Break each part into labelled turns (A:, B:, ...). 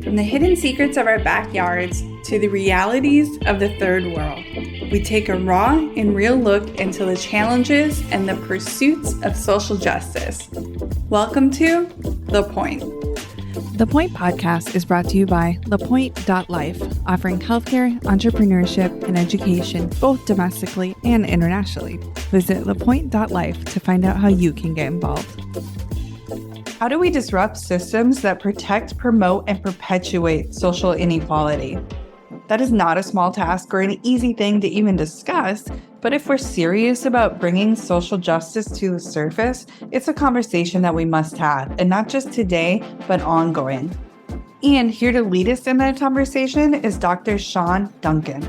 A: From the hidden secrets of our backyards to the realities of the third world, we take a raw and real look into the challenges and the pursuits of social justice. Welcome to The Point.
B: The Point podcast is brought to you by thepoint.life, offering healthcare, entrepreneurship, and education both domestically and internationally. Visit thepoint.life to find out how you can get involved.
A: How do we disrupt systems that protect, promote, and perpetuate social inequality? That is not a small task or an easy thing to even discuss, but if we're serious about bringing social justice to the surface, it's a conversation that we must have, and not just today, but ongoing. And here to lead us in that conversation is Dr. Shawn Duncan.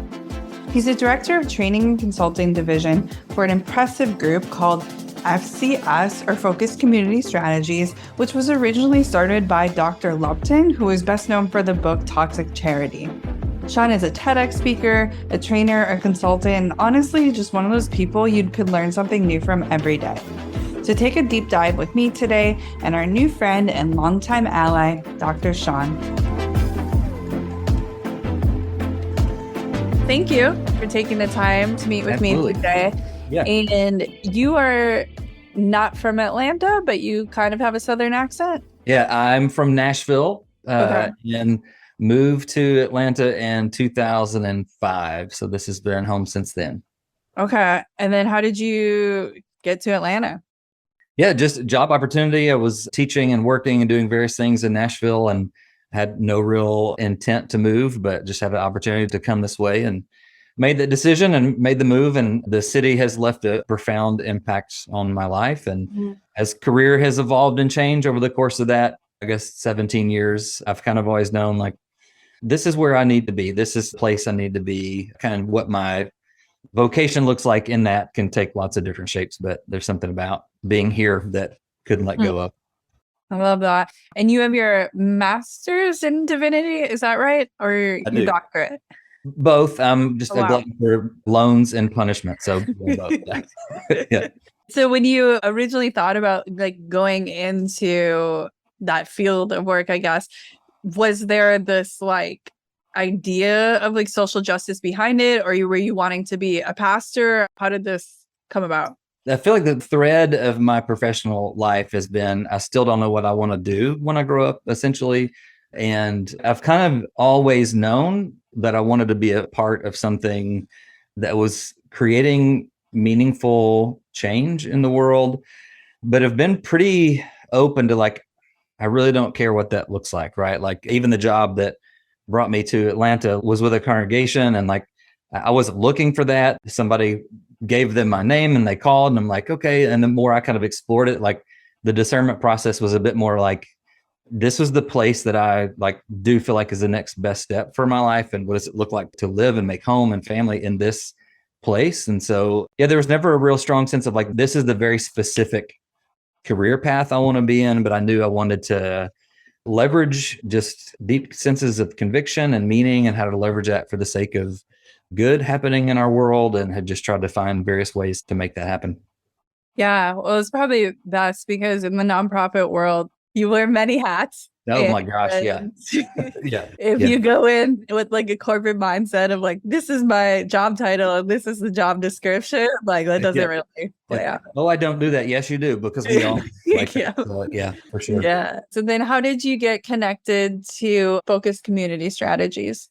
A: He's the Director of Training and Consulting Division for an impressive group called FCS, or Focused Community Strategies, which was originally started by Dr. Lupton, who is best known for the book Toxic Charity. Shawn is a TEDx speaker, a trainer, a consultant, and honestly, just one of those people you could learn something new from every day. So take a deep dive with me today and our new friend and longtime ally, Dr. Shawn. Thank you for taking the time to meet with me today. Yeah. And you are not from Atlanta, but you kind of have a Southern accent.
C: Yeah, I'm from Nashville and moved to Atlanta in 2005. So this has been home since then.
A: Okay. And then how did you get to Atlanta?
C: Yeah, just job opportunity. I was teaching and working and doing various things in Nashville and had no real intent to move, but just had an opportunity to come this way and made the decision and made the move. And the city has left a profound impact on my life. And as career has evolved and changed over the course of that, I guess 17 years, I've kind of always known like, this is where I need to be. This is the place I need to be. Kind of what my vocation looks like in that can take lots of different shapes, but there's something about being here that couldn't let go of.
A: I love that. And you have your master's in divinity, is that right? Or your doctorate?
C: Both. I'm just a glutton for loans and punishment. So both. Yeah.
A: So when you originally thought about like going into that field of work, I guess, was there this like idea of like social justice behind it, or were you wanting to be a pastor? How did this come about?
C: I feel like the thread of my professional life has been, I still don't know what I want to do when I grow up, essentially. And I've kind of always known that I wanted to be a part of something that was creating meaningful change in the world, but have been pretty open to like, I really don't care what that looks like, right? Like even the job that brought me to Atlanta was with a congregation, and like I wasn't looking for that. Somebody gave them my name and they called, and I'm like, okay. And the more I kind of explored it, like the discernment process was a bit more like, this was the place that I like do feel like is the next best step for my life. And what does it look like to live and make home and family in this place? And so, yeah, there was never a real strong sense of like, this is the very specific career path I want to be in, but I knew I wanted to leverage just deep senses of conviction and meaning and how to leverage that for the sake of good happening in our world, and had just tried to find various ways to make that happen.
A: Yeah, well, it's probably best because in the nonprofit world, you wear many hats.
C: Oh my gosh, yeah.
A: If you go in with like a corporate mindset of like, this is my job title and this is the job description, like that doesn't really play out.
C: Oh, I don't do that. Yes, you do, because we all like yeah, for sure.
A: Yeah. So then how did you get connected to Focused Community Strategies?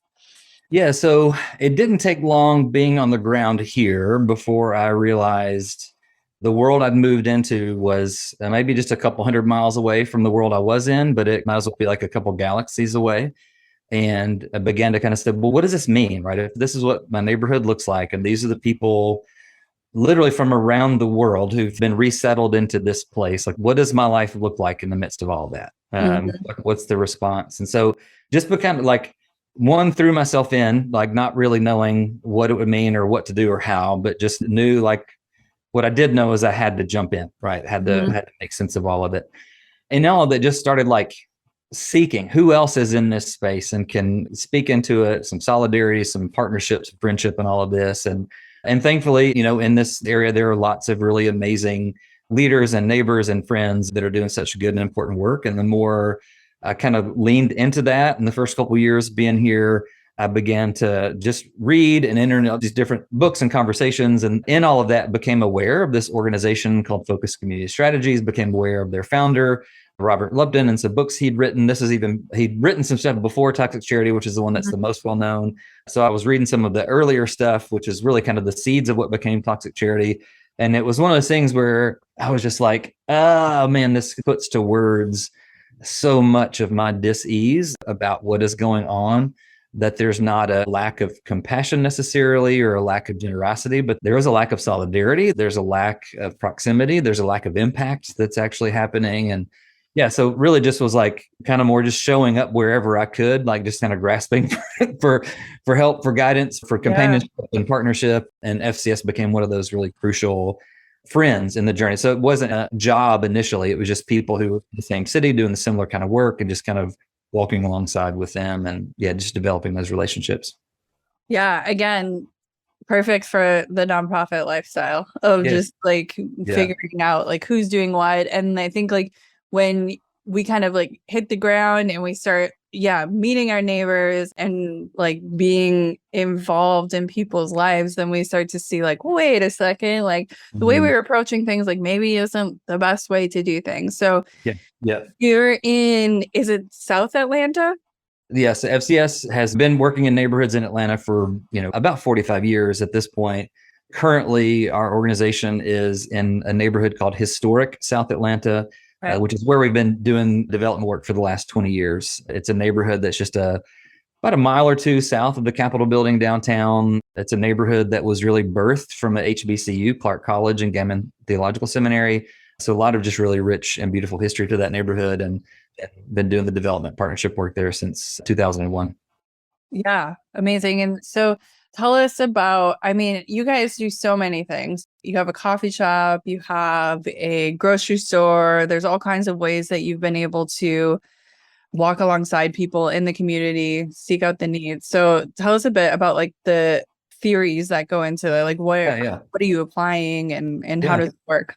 C: Yeah, so it didn't take long being on the ground here before I realized the world I'd moved into was maybe just a couple 100 miles away from the world I was in, but it might as well be like a couple galaxies away. And I began to kind of say, well, what does this mean, right? If this is what my neighborhood looks like, and these are the people literally from around the world who've been resettled into this place, like what does my life look like in the midst of all of that? What's the response? And so just become like, one, threw myself in, like not really knowing what it would mean or what to do or how, but just knew like, what I did know is I had to jump in, right? Had to make sense of all of it. And all of it just started like seeking who else is in this space and can speak into it, some solidarity, some partnerships, friendship, and all of this. And thankfully, you know, in this area, there are lots of really amazing leaders and neighbors and friends that are doing such good and important work. And the more I kind of leaned into that in the first couple of years being here. I began to just read and enter these different books and conversations. And in all of that, became aware of this organization called Focus Community Strategies, became aware of their founder, Robert Lupton, and some books he'd written. He'd written some stuff before Toxic Charity, which is the one that's the most well known. So I was reading some of the earlier stuff, which is really kind of the seeds of what became Toxic Charity. And it was one of those things where I was just like, oh man, this puts to words so much of my dis-ease about what is going on, that there's not a lack of compassion necessarily or a lack of generosity, but there is a lack of solidarity. There's a lack of proximity. There's a lack of impact that's actually happening. And yeah, so really just was like kind of more just showing up wherever I could, like just kind of grasping for help, for guidance, for companionship and partnership. And FCS became one of those really crucial friends in the journey. So it wasn't a job initially. It was just people who were in the same city doing the similar kind of work and just kind of walking alongside with them and just developing those relationships.
A: Yeah. Again, perfect for the nonprofit lifestyle of just like figuring out like who's doing what. And I think like when we kind of like hit the ground and we start, meeting our neighbors and like being involved in people's lives, then we start to see like, wait a second, like the way we were approaching things, like maybe isn't the best way to do things. So you're in, is it South Atlanta?
C: Yes. FCS has been working in neighborhoods in Atlanta for, about 45 years at this point. Currently, our organization is in a neighborhood called Historic South Atlanta, which is where we've been doing development work for the last 20 years. It's a neighborhood that's just about a mile or two south of the Capitol building downtown. It's a neighborhood that was really birthed from a HBCU, Clark College and Gammon Theological Seminary. So a lot of just really rich and beautiful history to that neighborhood, and been doing the development partnership work there since 2001.
A: Yeah, amazing. And so tell us about, you guys do so many things. You have a coffee shop, you have a grocery store. There's all kinds of ways that you've been able to walk alongside people in the community, seek out the needs. So tell us a bit about like the theories that go into it. Like what are you applying and how does it work?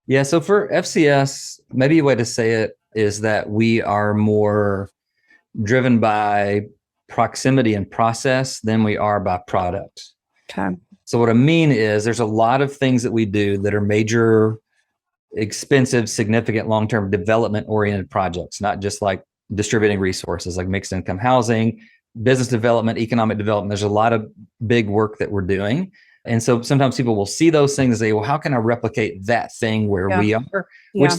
C: Yeah. So for FCS, maybe a way to say it is that we are more driven by proximity and process than we are by product.
A: Okay.
C: So what I mean is there's a lot of things that we do that are major, expensive, significant, long-term development-oriented projects, not just like distributing resources like mixed income housing, business development, economic development. There's a lot of big work that we're doing. And so sometimes people will see those things and say, well, how can I replicate that thing where we are? Which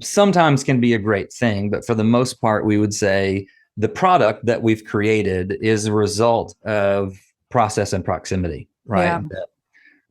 C: sometimes can be a great thing. But for the most part, we would say the product that we've created is a result of process and proximity, right? Yeah.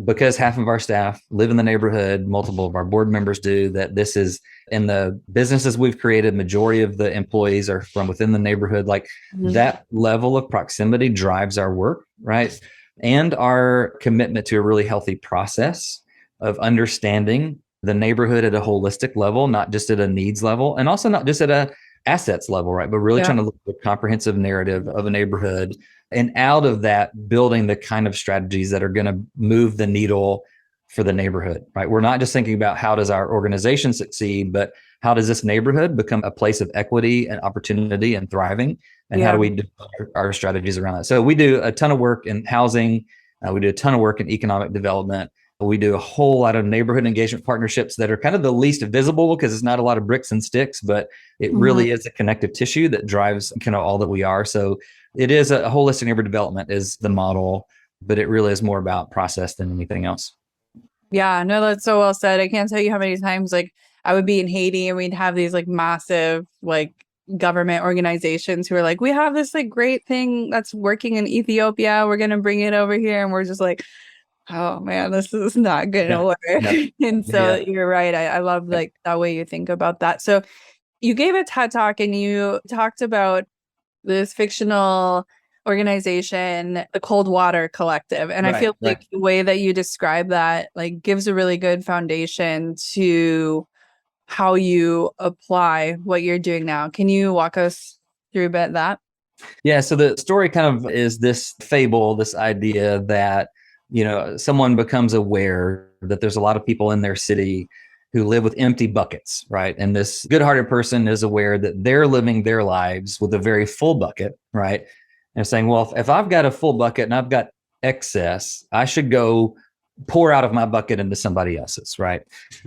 C: Because half of our staff live in the neighborhood, multiple of our board members do, that this is in the businesses we've created, majority of the employees are from within the neighborhood. Like that level of proximity drives our work, right? And our commitment to a really healthy process of understanding the neighborhood at a holistic level, not just at a needs level, and also not just at a assets level, right? But really trying to look at a comprehensive narrative of a neighborhood, and out of that, building the kind of strategies that are going to move the needle for the neighborhood, right? We're not just thinking about how does our organization succeed, but how does this neighborhood become a place of equity and opportunity and thriving? And how do we do our strategies around that? So we do a ton of work in housing. We do a ton of work in economic development. We do a whole lot of neighborhood engagement partnerships that are kind of the least visible because it's not a lot of bricks and sticks, but it really is a connective tissue that drives kind of all that we are. So it is a holistic neighborhood development is the model, but it really is more about process than anything else.
A: Yeah, no, that's so well said. I can't tell you how many times like I would be in Haiti and we'd have these like massive like government organizations who are like, we have this like great thing that's working in Ethiopia. We're going to bring it over here. And we're just like, oh man, this is not going to work. And so you're right. I love like that way you think about that. So you gave a TED Talk and you talked about this fictional organization, the Cold Water Collective. And I feel like the way that you describe that like gives a really good foundation to how you apply what you're doing now. Can you walk us through a bit of that?
C: Yeah. So the story kind of is this fable, this idea that, you know, someone becomes aware that there's a lot of people in their city who live with empty buckets, right? And this good-hearted person is aware that they're living their lives with a very full bucket, right? And saying, well, if I've got a full bucket and I've got excess, I should go pour out of my bucket into somebody else's, right?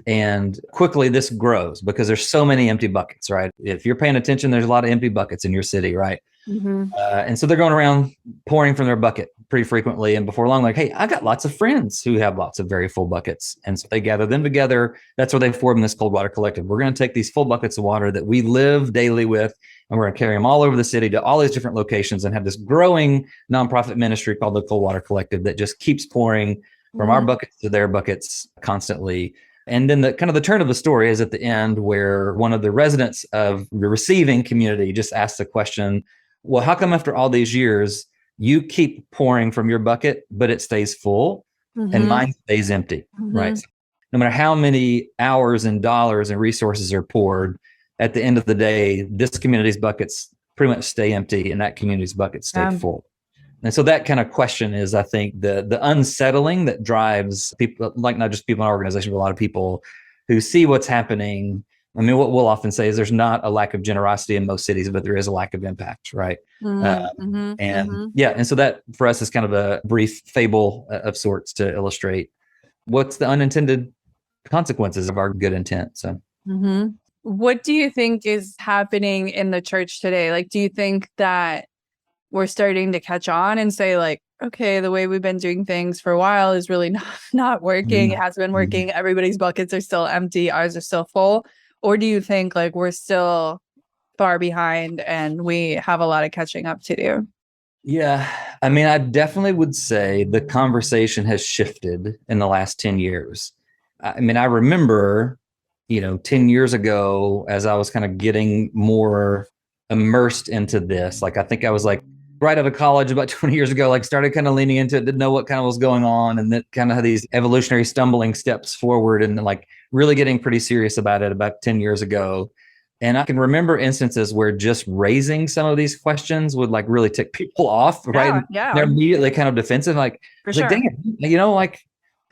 C: And quickly this grows because there's so many empty buckets, right? If you're paying attention, there's a lot of empty buckets in your city, right? And so they're going around pouring from their bucket pretty frequently. And before long, like, hey, I got lots of friends who have lots of very full buckets. And so they gather them together. That's where they form this cold water collective. We're going to take these full buckets of water that we live daily with, and we're going to carry them all over the city to all these different locations and have this growing nonprofit ministry called the Cold Water Collective that just keeps pouring from our buckets to their buckets constantly. And then the turn of the story is at the end where one of the residents of the receiving community just asks the question, well, how come after all these years you keep pouring from your bucket, but it stays full and mine stays empty, right? So no matter how many hours and dollars and resources are poured, at the end of the day, this community's buckets pretty much stay empty and that community's buckets stay full. And so that kind of question is, I think, the unsettling that drives people, like not just people in our organization, but a lot of people who see what's happening. I mean, what we'll often say is there's not a lack of generosity in most cities, but there is a lack of impact, right? And so that for us is kind of a brief fable of sorts to illustrate what's the unintended consequences of our good intent. So,
B: what do you think is happening in the church today? Like, do you think that we're starting to catch on and say, like, okay, the way we've been doing things for a while is really not working. It hasn't been working. Everybody's buckets are still empty. Ours are still full. Or do you think like we're still far behind and we have a lot of catching up to do?
C: Yeah. I mean, I definitely would say the conversation has shifted in the last 10 years. I mean, I remember, 10 years ago, as I was kind of getting more immersed into this, like, I think I was like right out of college about 20 years ago, like started kind of leaning into it, didn't know what kind of was going on. And then kind of had these evolutionary stumbling steps forward and like really getting pretty serious about it about 10 years ago. And I can remember instances where just raising some of these questions would like really tick people off, right?
B: Yeah.
C: They're immediately kind of defensive, like, dang it, like,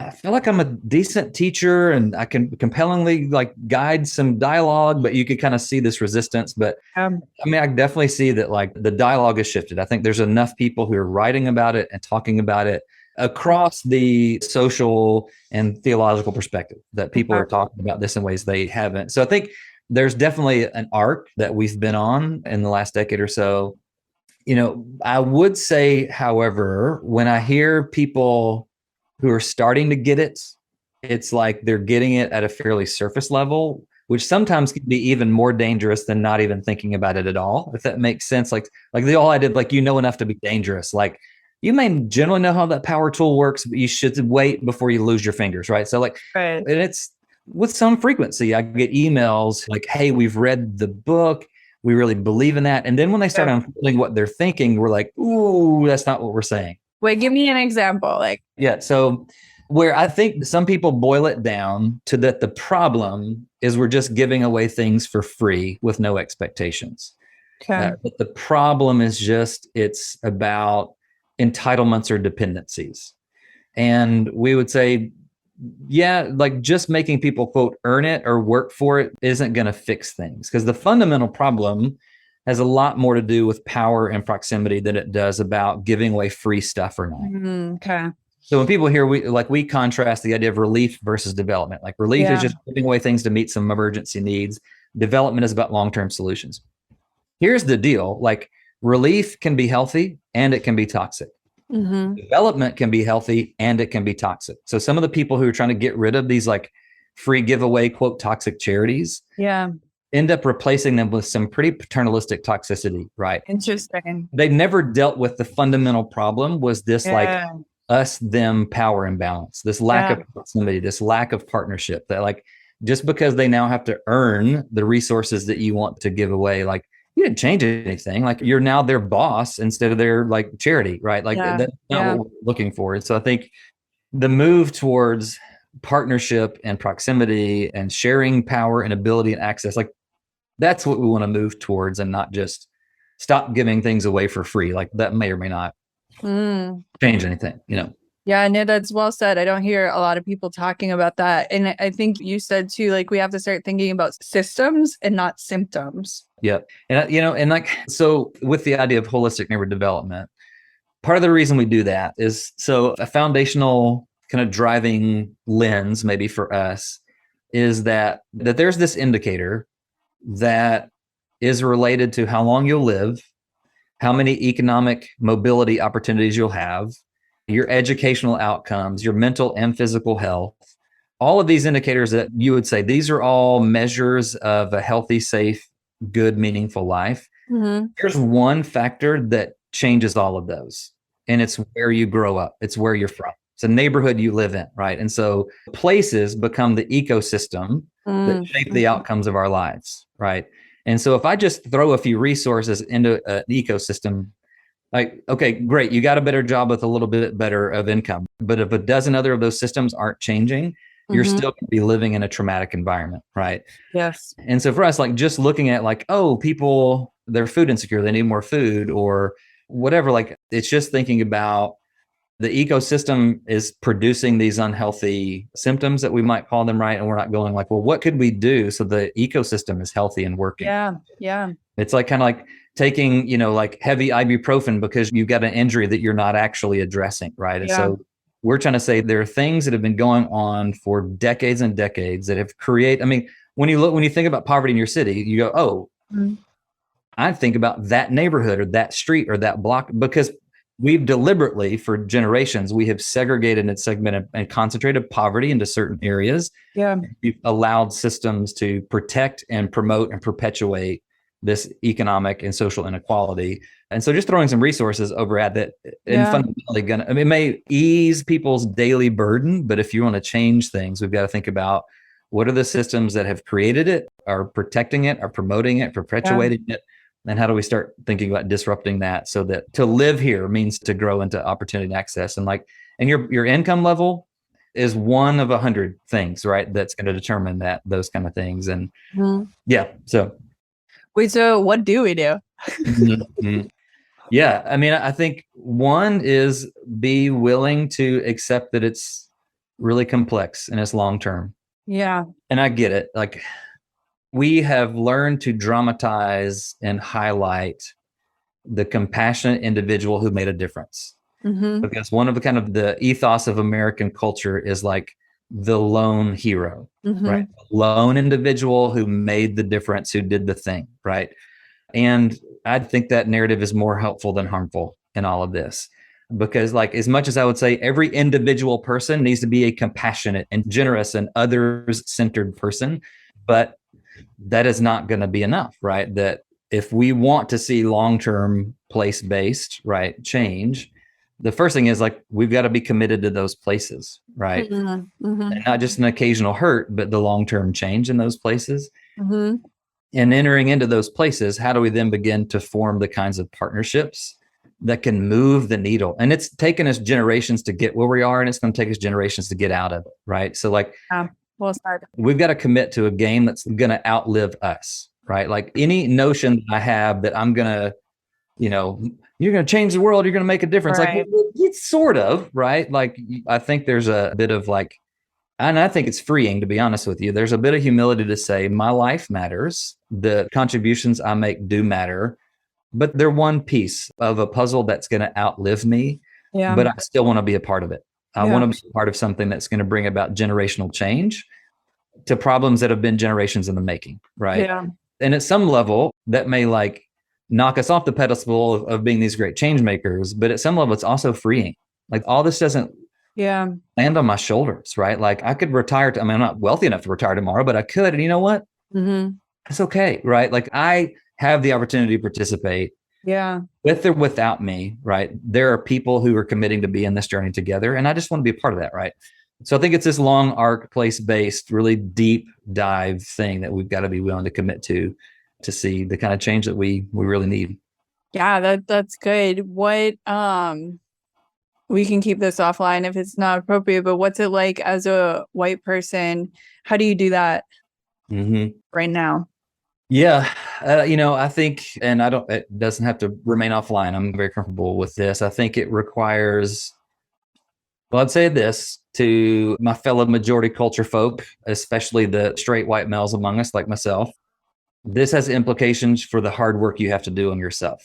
C: I feel like I'm a decent teacher and I can compellingly like guide some dialogue, but you could kind of see this resistance. But I mean, I definitely see that like the dialogue has shifted. I think there's enough people who are writing about it and talking about it across the social and theological perspective that people are talking about this in ways they haven't. So I think there's definitely an arc that we've been on in the last decade or so. I would say, however, when I hear people who are starting to get it, it's like they're getting it at a fairly surface level, which sometimes can be even more dangerous than not even thinking about it at all, if that makes sense. Like the whole idea, like, enough to be dangerous. Like, you may generally know how that power tool works, but you should wait before you lose your fingers, right? So like, and it's with some frequency, I get emails like, hey, we've read the book. We really believe in that. And then when they start unfolding what they're thinking, we're like, ooh, that's not what we're saying.
B: Wait, give me an example.
C: So where I think some people boil it down to that the problem is we're just giving away things for free with no expectations. But the problem is just, it's about entitlements or dependencies. And we would say, like just making people, quote, earn it or work for it isn't going to fix things, because the fundamental problem has a lot more to do with power and proximity than it does about giving away free stuff or not. So when people hear, we contrast the idea of relief versus development. Like relief is just giving away things to meet some emergency needs. Development is about long-term solutions. Here's the deal. Like, relief can be healthy and it can be toxic. Development can be healthy and it can be toxic. So some of the people who are trying to get rid of these like free giveaway, quote, toxic charities end up replacing them with some pretty paternalistic toxicity, right?
B: Interesting.
C: They never dealt with the fundamental problem, was this like us-them power imbalance, this lack of proximity, this lack of partnership, that like, just because they now have to earn the resources that you want to give away, like, you didn't change anything. Like, you're now their boss instead of their like charity, right? Like that's not what we're looking for. And so I think the move towards partnership and proximity and sharing power and ability and access, like, that's what we want to move towards, and not just stop giving things away for free. Like, that may or may not change anything,
A: Yeah, no, that's well said. I don't hear a lot of people talking about that. And I think you said too, like we have to start thinking about systems and not symptoms.
C: Yep. And, and like, so with the idea of holistic neurodevelopment, part of the reason we do that is so a foundational kind of driving lens, maybe for us, is that there's this indicator that is related to how long you'll live, how many economic mobility opportunities you'll have, your educational outcomes, your mental and physical health. All of these indicators that you would say, these are all measures of a healthy, safe, good, meaningful life.
A: Mm-hmm.
C: There's one factor that changes all of those, and it's where you grow up. It's where you're from. It's a neighborhood you live in, right? And so places become the ecosystem that shape the outcomes of our lives, right? And so if I just throw a few resources into an ecosystem, like, okay, great, you got a better job with a little bit better of income. But if a dozen other of those systems aren't changing, you're still going to be living in a traumatic environment, right?
A: Yes.
C: And so for us, like just looking at like, oh, people, they're food insecure, they need more food or whatever, like it's just thinking about the ecosystem is producing these unhealthy symptoms that we might call them, right? And we're not going like, well, what could we do so the ecosystem is healthy and working?
A: Yeah. Yeah.
C: It's like kind of like taking, like heavy ibuprofen because you've got an injury that you're not actually addressing, right? And so we're trying to say there are things that have been going on for decades and decades that have created, I mean, when you think about poverty in your city, you go, oh, I think about that neighborhood or that street or that block, because we've deliberately, for generations, we have segregated and segmented and concentrated poverty into certain areas.
A: Yeah.
C: We've allowed systems to protect and promote and perpetuate this economic and social inequality. And so just throwing some resources over at that and fundamentally it may ease people's daily burden, but if you want to change things, we've got to think about what are the systems that have created it, are protecting it, are promoting it, perpetuating it. And how do we start thinking about disrupting that so that to live here means to grow into opportunity and access, and your income level is one of 100 things, right? That's going to determine those kind of things. And so.
A: Wait, so what do we do?
C: Yeah. I mean, I think one is be willing to accept that it's really complex and it's long-term.
A: Yeah.
C: And I get it. Like, we have learned to dramatize and highlight the compassionate individual who made a difference. Because one of the ethos of American culture is like the lone hero, right? The lone individual who made the difference, who did the thing, right? And I think that narrative is more helpful than harmful in all of this. Because like, as much as I would say every individual person needs to be a compassionate and generous and others-centered person, but that is not going to be enough, right? That if we want to see long-term place-based, right, change, the first thing is like, we've got to be committed to those places, right? And not just an occasional hurt, but the long-term change in those places. And entering into those places, how do we then begin to form the kinds of partnerships that can move the needle? And it's taken us generations to get where we are, and it's going to take us generations to get out of it, right? So like,
A: well said.
C: We've got to commit to a game that's going to outlive us, right? Like any notion that I have that I'm going to, you're going to change the world, you're going to make a difference.
A: Right.
C: Like, it's sort of, right? Like, I think there's a bit of like, and I think it's freeing, to be honest with you. There's a bit of humility to say my life matters. The contributions I make do matter, but they're one piece of a puzzle that's going to outlive me. Yeah. But I still want to be a part of it. I want to be part of something that's going to bring about generational change to problems that have been generations in the making, right? Yeah. And at some level, that may like knock us off the pedestal of being these great change makers, but at some level, it's also freeing. Like, all this doesn't land on my shoulders, right? Like, I could retire. I'm not wealthy enough to retire tomorrow, but I could. And you know what? It's okay, right? Like, I have the opportunity to participate. Yeah. With or without me, right? There are people who are committing to be in this journey together. And I just want to be a part of that, right? So I think it's this long arc, place-based, really deep dive thing that we've got to be willing to commit to see the kind of change that we really need.
A: Yeah, that's good. What we can keep this offline if it's not appropriate, but what's it like as a white person? How do you do that right now?
C: Yeah. I think, and it doesn't have to remain offline. I'm very comfortable with this. I think it requires Well, I'd say this to my fellow majority culture folk, especially the straight white males among us like myself. This has implications for the hard work you have to do on yourself.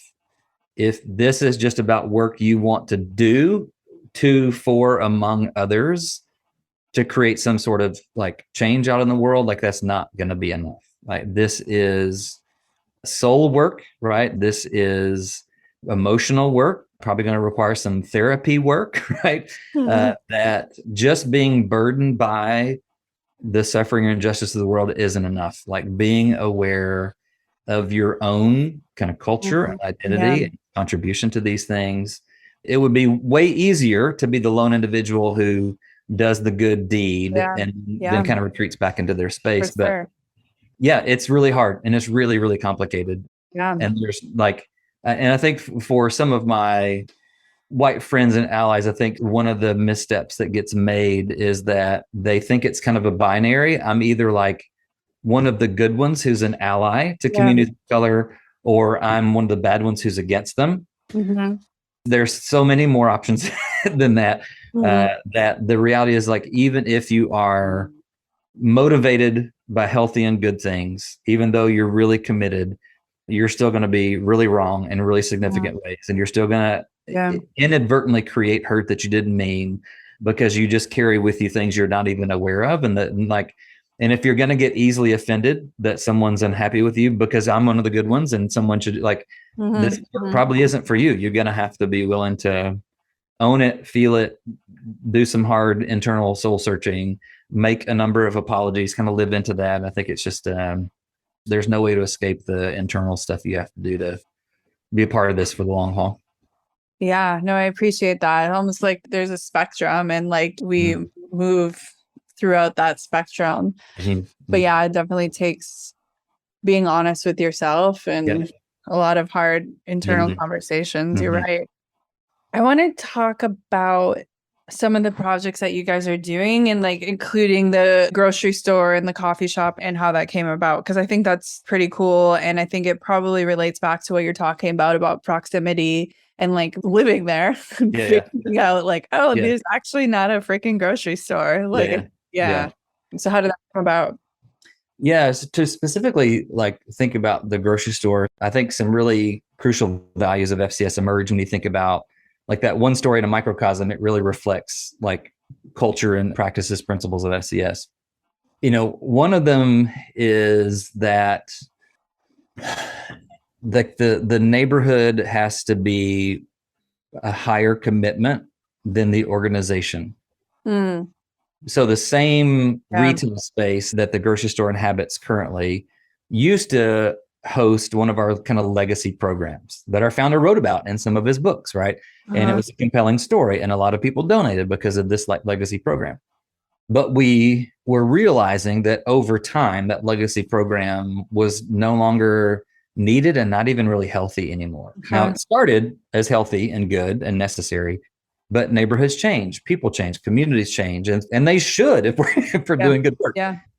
C: If this is just about work you want to do to, for, among others to create some sort of like change out in the world, like that's not going to be enough. Like this is soul work, right? This is emotional work, probably going to require some therapy work, right? That just being burdened by the suffering and injustice of the world isn't enough. Like being aware of your own kind of culture and identity and contribution to these things. It would be way easier to be the lone individual who does the good deed and then kind of retreats back into their space. But it's really hard and it's really, really complicated. Yeah. And there's like, and I think for some of my white friends and allies, I think one of the missteps that gets made is that they think it's kind of a binary. I'm either like one of the good ones who's an ally to communities of color, or I'm one of the bad ones who's against them. There's so many more options than that. That the reality is like, even if you are motivated by healthy and good things, even though you're really committed, you're still going to be really wrong in really significant ways. And you're still going to inadvertently create hurt that you didn't mean because you just carry with you things you're not even aware of. And and if you're going to get easily offended that someone's unhappy with you because I'm one of the good ones and someone should this probably isn't for you. You're going to have to be willing to own it, feel it, do some hard internal soul searching, make a number of apologies, kind of live into that. I think it's just, there's no way to escape the internal stuff you have to do to be a part of this for the long haul.
A: Yeah, no, I appreciate that. Almost like there's a spectrum and like we move throughout that spectrum. But yeah, it definitely takes being honest with yourself and a lot of hard internal conversations. You're right. I want to talk about some of the projects that you guys are doing and like including the grocery store and the coffee shop and how that came about, because I think that's pretty cool. And I think it probably relates back to what you're talking about proximity and like living there, figuring out like, there's actually not a freaking grocery store. Like, So how did that come about?
C: Yeah, so to specifically like think about the grocery store, I think some really crucial values of FCS emerge when you think about like that one story in a microcosm. It really reflects like culture and practices, principles of FCS. You know, one of them is that the neighborhood has to be a higher commitment than the organization. So the same retail space that the grocery store inhabits currently used to host one of our kind of legacy programs that our founder wrote about in some of his books, right? And it was a compelling story, and a lot of people donated because of this like legacy program. But we were realizing that over time, that legacy program was no longer needed and not even really healthy anymore. Now, it started as healthy and good and necessary, but neighborhoods change, people change, communities change, and they should if we're doing good work.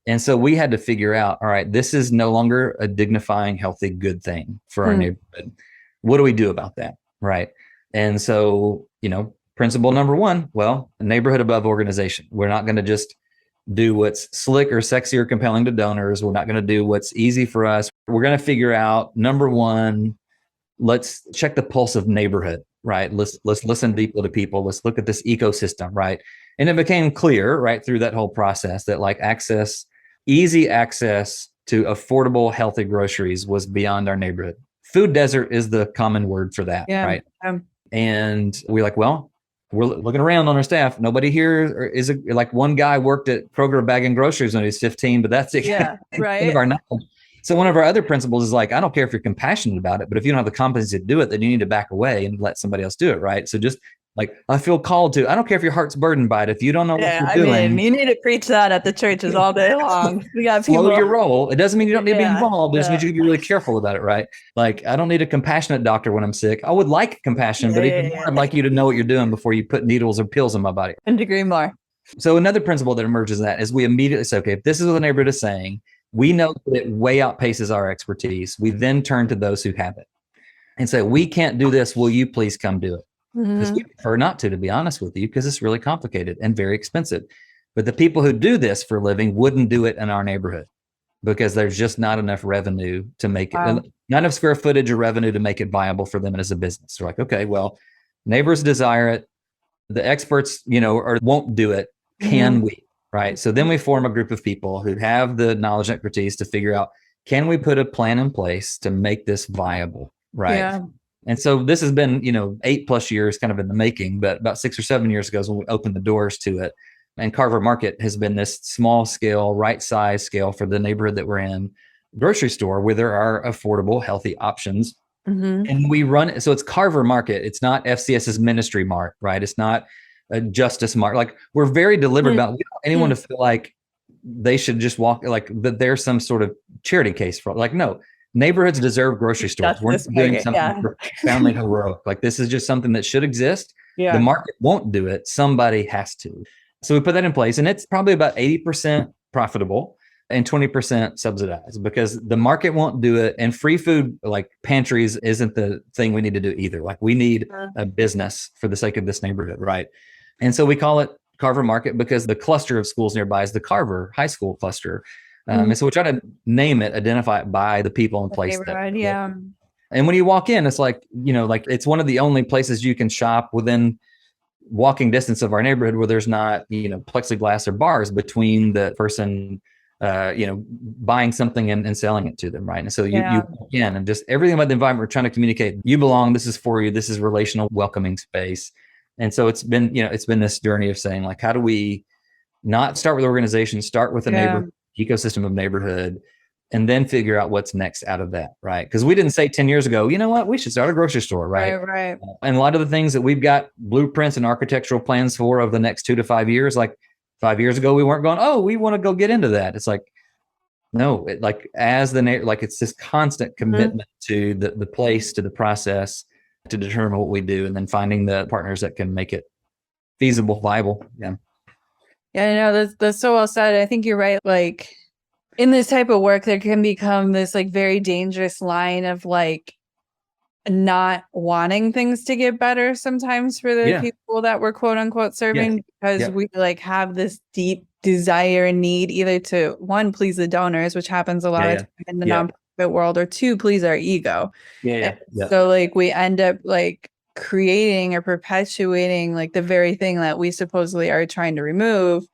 C: And so we had to figure out, all right, this is no longer a dignifying, healthy, good thing for our neighborhood. What do we do about that, right? And so, you know, principle number one, neighborhood above organization. We're not going to just do what's slick or sexy or compelling to donors. We're not going to do what's easy for us. We're going to figure out, number one, let's check the pulse of neighborhood, right? Let's listen deeply to people. Let's look at this ecosystem, right? And it became clear, right, through that whole process that like easy access to affordable, healthy groceries was beyond our neighborhood. Food desert is the common word for that, right? And we're like, we're looking around on our staff. Nobody here is like one guy worked at Kroger bagging groceries when he was 15, but that's it. Right. So one of our other principles is like, I don't care if you're compassionate about it, but if you don't have the competency to do it, then you need to back away and let somebody else do it, right? So just like, I feel called to, I don't care if your heart's burdened by it. If you don't know what you're doing.
A: You need to preach that at the churches all day long. We got people.
C: Follow your role. It doesn't mean you don't need to be involved. It just means you can be really careful about it, right? Like, I don't need a compassionate doctor when I'm sick. I would like compassion, but even more, I'd like you to know what you're doing before you put needles or pills in my body.
A: Couldn't agree more.
C: So another principle that emerges in that is we immediately say, okay, if this is what the neighborhood is saying, we know that it way outpaces our expertise. We then turn to those who have it and say, we can't do this. Will you please come do it? Because we prefer not to be honest with you, because it's really complicated and very expensive. But the people who do this for a living wouldn't do it in our neighborhood because there's just not enough revenue to make it, not enough square footage or revenue to make it viable for them as a business. They're like, okay, well, neighbors desire it. The experts, or won't do it. Can we? Right. So then we form a group of people who have the knowledge and expertise to figure out, can we put a plan in place to make this viable? Right. Yeah. And so this has been, 8+ years kind of in the making, but about 6 or 7 years ago is when we opened the doors to it. And Carver Market has been this small scale, right size scale for the neighborhood that we're in, grocery store where there are affordable, healthy options. And we run it. So it's Carver Market. It's not FCS's Ministry Mart, right? It's not a Justice Mart. Like, we're very deliberate about, we don't want anyone to feel like they should just walk, like that there's some sort of charity case for, like, no, neighborhoods deserve grocery stores. We're not doing something profoundly heroic. Like, this is just something that should exist. The market won't do it. Somebody has to. So we put that in place, and it's probably about 80% profitable and 20% subsidized, because the market won't do it. And free food, like pantries, isn't the thing we need to do either. Like, we need a business for the sake of this neighborhood. Right. And so we call it Carver Market because the cluster of schools nearby is the Carver High School cluster. And so we try to name it, identify it by the people in place. And when you walk in, it's like, like it's one of the only places you can shop within walking distance of our neighborhood where there's not, plexiglass or bars between the person, buying something and selling it to them. Right. And so you walk in, and just everything about the environment, we're trying to communicate, you belong, this is for you, this is relational, welcoming space. And so it's been this journey of saying, like, how do we not start with organizations, start with a neighborhood ecosystem of neighborhood, and then figure out what's next out of that, right? Because we didn't say 10 years ago, you know what, we should start a grocery store, right?
A: Right.
C: And a lot of the things that we've got blueprints and architectural plans for over the next 2 to 5 years, like 5 years ago, we weren't going, oh, we want to go get into that. It's like, no, it's this constant commitment to the place, to the process, to determine what we do, and then finding the partners that can make it feasible, viable. Yeah,
A: I know that's so well said. I think you're right. Like, in this type of work, there can become this like very dangerous line of like not wanting things to get better sometimes for the people that we're quote unquote serving, because we like have this deep desire and need either to, one, please the donors, which happens a lot of time in the nonprofit world, or two, please our ego. So like we end up like creating or perpetuating like the very thing that we supposedly are trying to remove.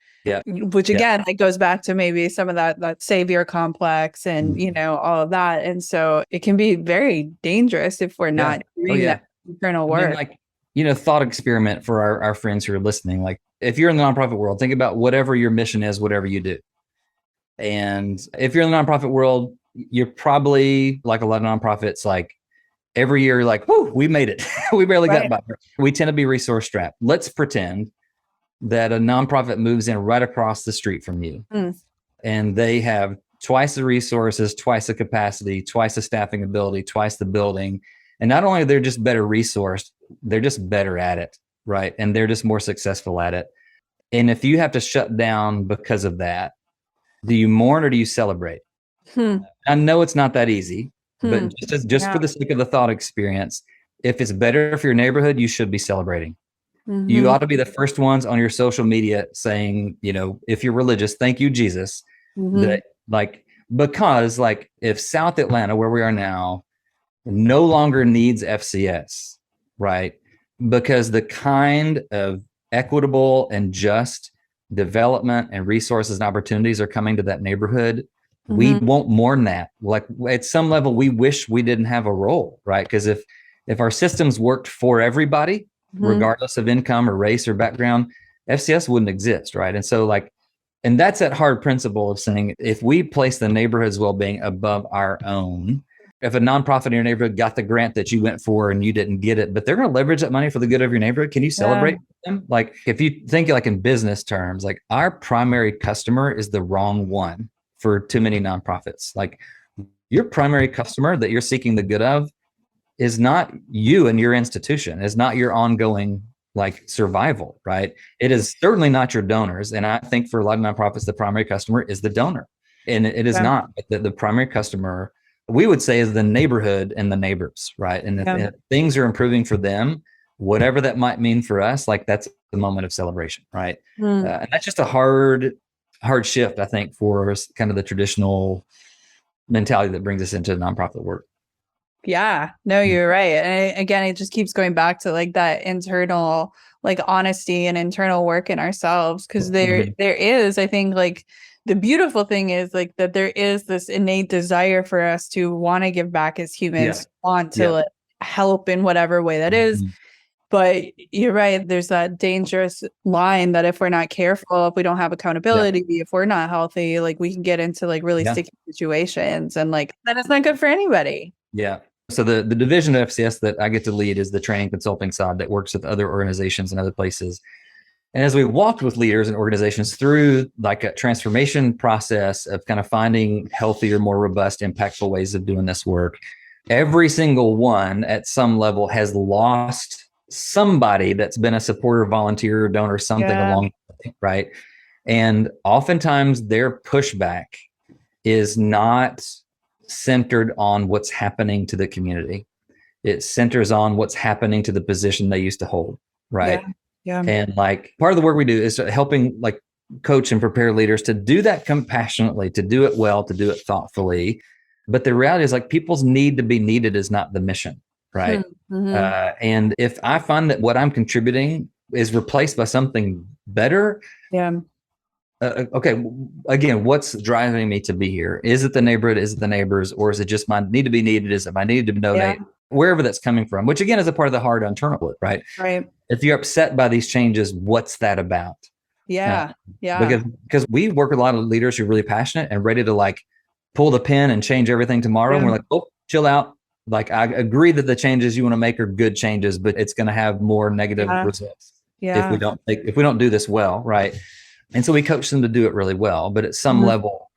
A: Which again, it goes back to maybe some of that savior complex and, all of that. And so it can be very dangerous if we're not doing that internal work.
C: And then, thought experiment for our friends who are listening. Like, if you're in the nonprofit world, think about whatever your mission is, whatever you do. And if you're in the nonprofit world, you're probably like a lot of nonprofits, like every year, like, whoo, we made it. We barely got by. We tend to be resource strapped. Let's pretend that a nonprofit moves in right across the street from you, and they have twice the resources, twice the capacity, twice the staffing ability, twice the building. And not only are they just better resourced, they're just better at it, right? And they're just more successful at it. And if you have to shut down because of that, do you mourn or do you celebrate? I know it's not that easy, but just for the sake of the thought experience, if it's better for your neighborhood, you should be celebrating. You ought to be the first ones on your social media saying, if you're religious, thank you, Jesus. That, because if South Atlanta, where we are now, no longer needs FCS, right? Because the kind of equitable and just development and resources and opportunities are coming to that neighborhood, we won't mourn that. Like, at some level, we wish we didn't have a role, right? Because if our systems worked for everybody, regardless of income or race or background, FCS wouldn't exist, right? And so and that's that hard principle of saying, if we place the neighborhood's well-being above our own, if a nonprofit in your neighborhood got the grant that you went for and you didn't get it, but they're going to leverage that money for the good of your neighborhood, can you celebrate them? Like, if you think like in business terms, like, our primary customer is the wrong one for too many nonprofits. Like, your primary customer that you're seeking the good of is not you and your institution, is not your ongoing survival, right? It is certainly not your donors. And I think for a lot of nonprofits, the primary customer is the donor. And it is not. The primary customer, we would say, is the neighborhood and the neighbors, right? And if things are improving for them, whatever that might mean for us, like that's the moment of celebration, right?
A: Mm.
C: And that's just a hard shift, I think, for kind of the traditional mentality that brings us into nonprofit work.
A: Yeah, no, you're right. And again, it just keeps going back to like that internal, like honesty and internal work in ourselves. Cause there is, I think, like the beautiful thing is like that there is this innate desire for us to want to give back as humans, want to like, help in whatever way that is. But you're right. There's that dangerous line that if we're not careful, if we don't have accountability, if we're not healthy, like we can get into like really sticky situations, and like then it's not good for anybody.
C: Yeah. So the division of FCS that I get to lead is the training consulting side that works with other organizations and other places. And as we walked with leaders and organizations through like a transformation process of kind of finding healthier, more robust, impactful ways of doing this work, every single one at some level has lost somebody that's been a supporter, volunteer, donor, something along the way, right? And oftentimes their pushback is not centered on what's happening to the community. It centers on what's happening to the position they used to hold, right?
A: Yeah.
C: And like part of the work we do is helping like coach and prepare leaders to do that compassionately, to do it well, to do it thoughtfully. But the reality is like people's need to be needed is not the mission, right? And if I find that what I'm contributing is replaced by something better, okay, again, what's driving me to be here? Is it the neighborhood? Is it the neighbors? Or is it just my need to be needed? Is it my need to donate? Wherever that's coming from, which again is a part of the hard to internal it, right?
A: Right.
C: If you're upset by these changes, what's that about? Because we work with a lot of leaders who are really passionate and ready to like pull the pin and change everything tomorrow. And we're like, oh, chill out. Like I agree that the changes you want to make are good changes, but it's going to have more negative results if we don't do this well, right? And so we coach them to do it really well. But at some level,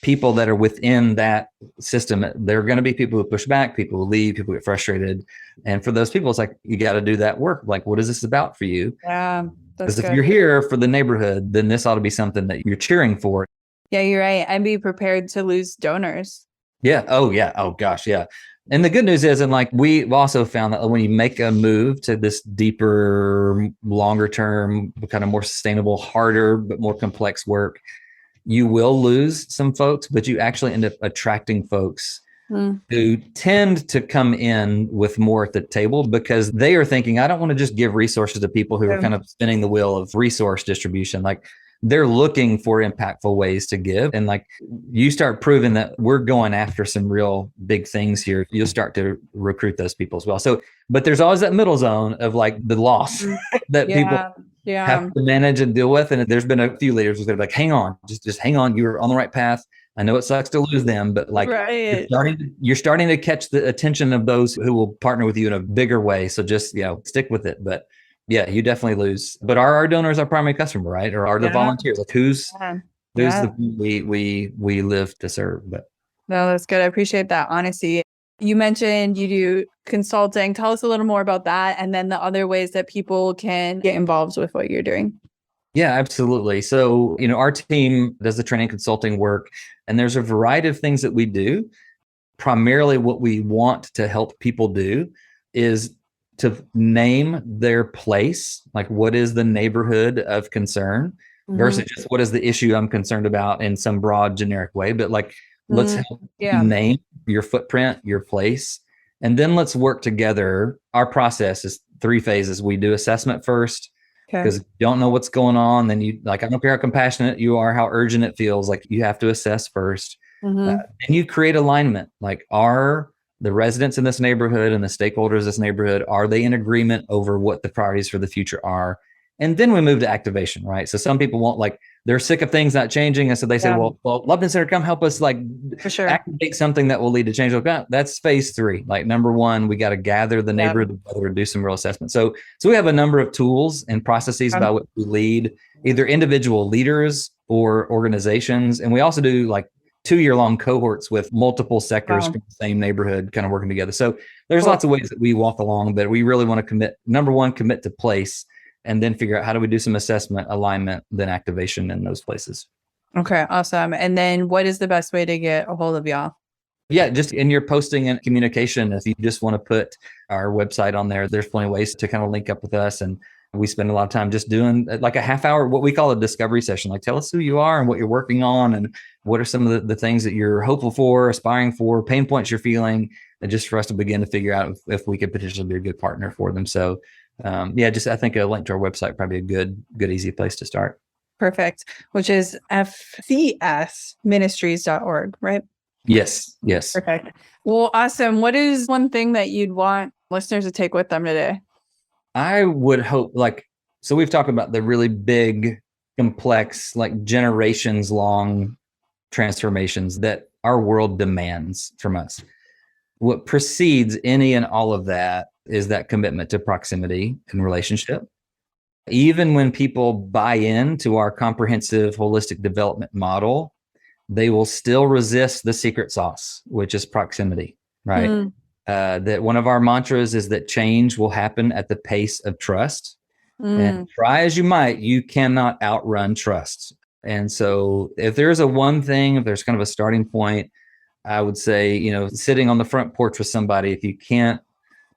C: people that are within that system, there are going to be people who push back, people who leave, people who get frustrated. And for those people, it's like, you got to do that work. Like, what is this about for you?
A: Yeah.
C: Because if you're here for the neighborhood, then this ought to be something that you're cheering for.
A: Yeah, you're right. And be prepared to lose donors.
C: Yeah. Oh, yeah. Oh, gosh. Yeah. And the good news is, and like we've also found that when you make a move to this deeper, longer term, kind of more sustainable, harder, but more complex work, you will lose some folks, but you actually end up attracting folks who tend to come in with more at the table because they are thinking, I don't want to just give resources to people who are kind of spinning the wheel of resource distribution. Like they're looking for impactful ways to give. And like you start proving that we're going after some real big things here, you'll start to recruit those people as well. So, but there's always that middle zone of like the loss that people have to manage and deal with. And there's been a few leaders who's going to be like, hang on, just hang on. You're on the right path. I know it sucks to lose them, but like you're starting to catch the attention of those who will partner with you in a bigger way. So just, stick with it. But yeah, you definitely lose. But our donors our primary customer, right? Or are the volunteers? Like who's the we live to serve? But
A: no, that's good. I appreciate that honesty. You mentioned you do consulting. Tell us a little more about that, and then the other ways that people can get involved with what you're doing.
C: Yeah, absolutely. So, our team does the training consulting work, and there's a variety of things that we do. Primarily what we want to help people do is to name their place, like what is the neighborhood of concern versus just what is the issue I'm concerned about in some broad generic way. But like, let's help you name your footprint, your place, and then let's work together. Our process is 3 phases. We do assessment first because you don't know what's going on. Then you I don't care how compassionate you are, how urgent it feels, like you have to assess first. And you create alignment. Like are the residents in this neighborhood and the stakeholders in this neighborhood, are they in agreement over what the priorities for the future are? And then we move to activation, right? So some people won't they're sick of things not changing. And so they say, well, Lupton Center, come help us activate something that will lead to change. That's phase 3. Like number 1, we got to gather the neighborhood together and do some real assessment. So we have a number of tools and processes by which we lead either individual leaders or organizations. And we also do 2-year-long cohorts with multiple sectors from the same neighborhood kind of working together. So there's lots of ways that we walk along, but we really want to commit. Number 1, commit to place, and then figure out how do we do some assessment, alignment, then activation in those places.
A: Okay, awesome. And then what is the best way to get a hold of y'all?
C: Yeah, just in your posting and communication, if you just want to put our website on there, there's plenty of ways to kind of link up with us. And we spend a lot of time just doing like a half hour, what we call a discovery session. Like, tell us who you are and what you're working on and what are some of the things that you're hopeful for, aspiring for, pain points you're feeling, and just for us to begin to figure out if we could potentially be a good partner for them. So just I think a link to our website, probably a good, easy place to start.
A: Perfect. Which is fcsministries.org, right?
C: Yes.
A: Perfect. Well, awesome. What is one thing that you'd want listeners to take with them today?
C: I would hope, so we've talked about the really big, complex, like generations long transformations that our world demands from us. What precedes any and all of that is that commitment to proximity and relationship. Even when people buy into our comprehensive holistic development model, they will still resist the secret sauce, which is proximity, right? That one of our mantras is that change will happen at the pace of trust. And try as you might, you cannot outrun trust. And so if there's if there's kind of a starting point, I would say, sitting on the front porch with somebody, if you can't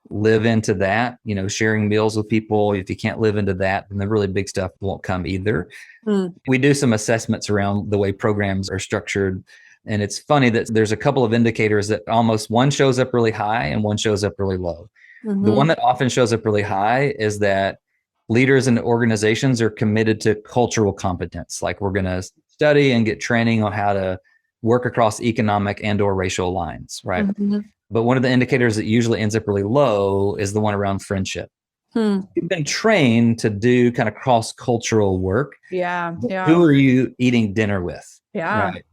C: live into that, sharing meals with people, if you can't live into that, then the really big stuff won't come either. We do some assessments around the way programs are structured. And it's funny that there's a couple of indicators that almost one shows up really high and one shows up really low. The one that often shows up really high is that leaders and organizations are committed to cultural competence. Like, we're going to study and get training on how to work across economic and or racial lines, right? But one of the indicators that usually ends up really low is the one around friendship. You've been trained to do kind of cross-cultural work.
A: Yeah.
C: Who are you eating dinner with?
A: Yeah.
C: Right?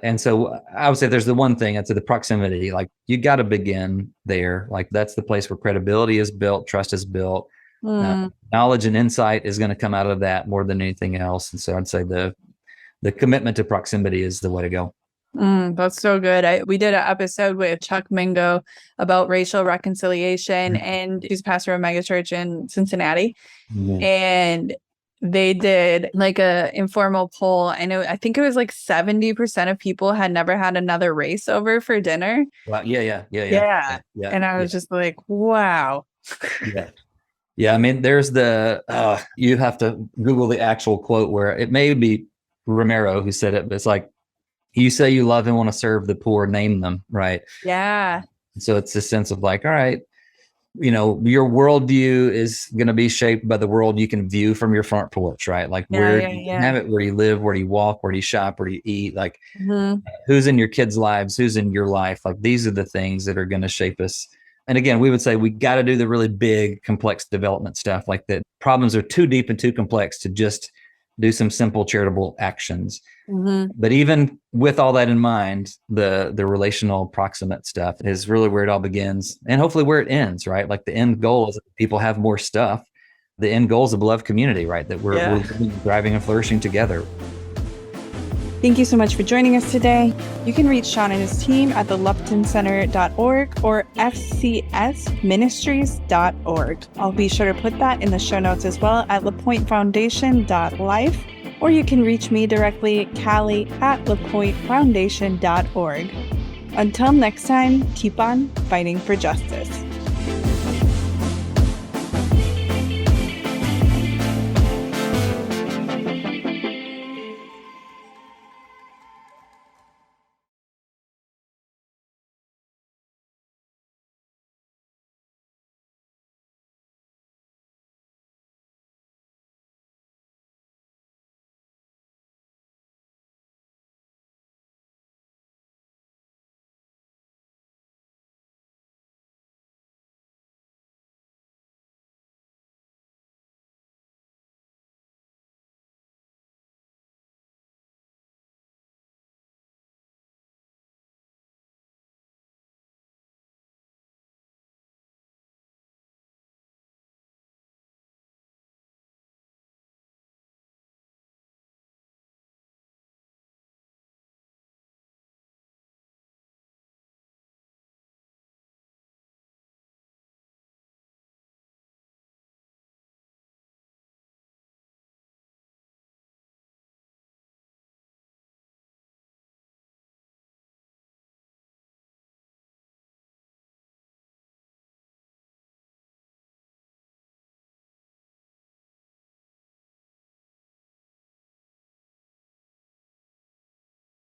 C: And so I would say there's the one thing, it's the proximity. Like, you got to begin there. Like, that's the place where credibility is built, trust is built. Knowledge and insight is going to come out of that more than anything else. And so I'd say the commitment to proximity is the way to go.
A: That's so good. We did an episode with Chuck Mingo about racial reconciliation, and he's pastor of a megachurch in Cincinnati. And they did like a informal poll. I think it was like 70% of people had never had another race over for dinner.
C: Wow. Yeah.
A: And I was just like, wow.
C: Yeah. I mean, there's you have to Google the actual quote where it may be Romero who said it, but it's like, you say you love and want to serve the poor, name them, right?
A: Yeah.
C: So it's a sense of like, all right, your worldview is going to be shaped by the world you can view from your front porch, right? Like, where you have it, where you live, where do you walk, where do you shop, where do you eat? Like, who's in your kids' lives, who's in your life? Like, these are the things that are going to shape us. And again, we would say we got to do the really big, complex development stuff. Like, that problems are too deep and too complex to just do some simple charitable actions. But even with all that in mind, the relational proximate stuff is really where it all begins, and hopefully where it ends, right? Like, the end goal is that people have more stuff. The end goal is a beloved community, right? That we're thriving and flourishing together.
B: Thank you so much for joining us today. You can reach Shawn and his team at the luptoncenter.org or fcsministries.org. I'll be sure to put that in the show notes as well at lapointefoundation.life, or you can reach me directly, Callie, at lapointefoundation.org. Until next time, keep on fighting for justice.